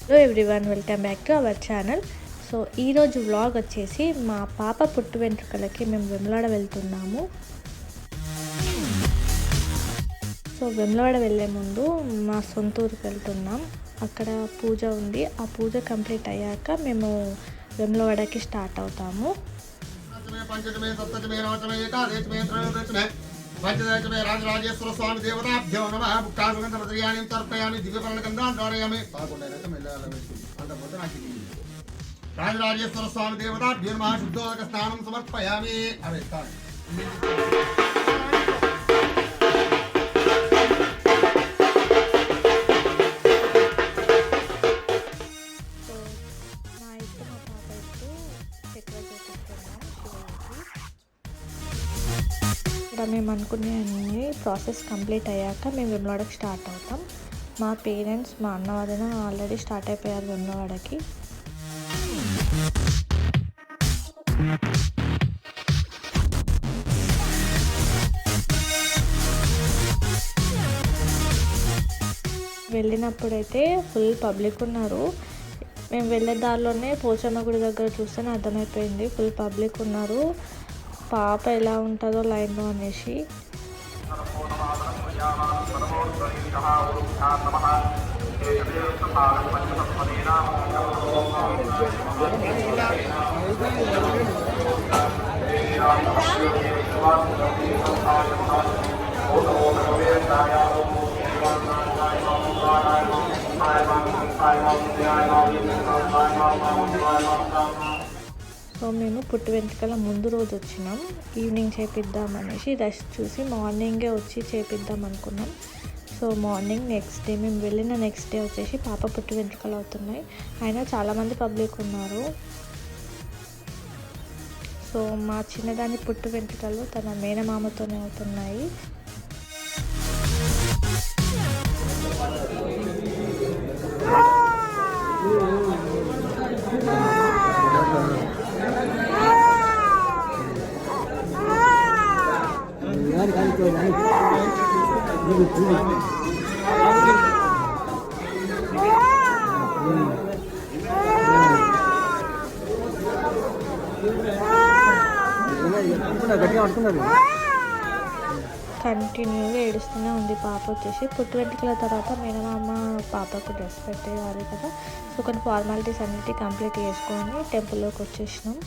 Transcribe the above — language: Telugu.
Hello everyone, welcome back to our channel. So ఈరోజు వ్లాగ్ వచ్చేసి మా పాప పుట్టు వెంట్రుకలకి మేము వెమ్లవాడ వెళ్తున్నాము. సో వెమ్లవాడ వెళ్ళే ముందు మా సొంత ఊరికి వెళ్తున్నాం. అక్కడ పూజ ఉంది. ఆ పూజ కంప్లీట్ అయ్యాక మేము వెమ్లవాడకి స్టార్ట్ అవుతాము. पंचदशमे राजराजेश्वर स्वामी देवताभ्यो नमः मुक्तासुगंधपत्रियाणि तर्पयामि दिव्यपर्णगन्धान् धारयामि राजराजेश्वर स्वामी देवताभ्यो नमः शुद्धोदक स्नानं समर्पयामि మేము అనుకునే అన్ని ప్రాసెస్ కంప్లీట్ అయ్యాక మేము వెమ్లవాడకి స్టార్ట్ అవుతాం. మా పేరెంట్స్, మా అన్న వదిన ఆల్రెడీ స్టార్ట్ అయిపోయారు వెమ్లవాడకి. వెళ్ళినప్పుడైతే ఫుల్ పబ్లిక్ ఉన్నారు. మేము వెళ్ళే దారిలోనే పోచమ్మ గుడి దగ్గర చూస్తేనే అర్థమైపోయింది ఫుల్ పబ్లిక్ ఉన్నారు. పాప ఎలా ఉంటుందో లైన్లో అనేసి. సో మేము పుట్టు వెంట్రుకల ముందు రోజు వచ్చినాం. ఈవినింగ్ చేపిద్దామనేసి రష్ చూసి మార్నింగే వచ్చి చేపిద్దాం అనుకున్నాం. సో మార్నింగ్ నెక్స్ట్ డే మేము వెళ్ళిన నెక్స్ట్ డే వచ్చేసి పాప పుట్టు వెంట్రుకలు అవుతున్నాయి. అయినా చాలామంది పబ్లిక్ ఉన్నారు. సో మా చిన్నదాని పుట్టు వెంట్రుకలు తన మేనమామతోనే అవుతున్నాయి. కంటిన్యూగా ఏడుస్తూనే ఉంది పాప. వచ్చేసి పుట్టు వెంట్రుకల తర్వాత మేనమామ పాపకు డ్రెస్ పెట్టేవారు కదా. సో కొన్ని ఫార్మాలిటీస్ అన్నిటి కంప్లీట్ చేసుకొని టెంపుల్లోకి వచ్చేసినాం.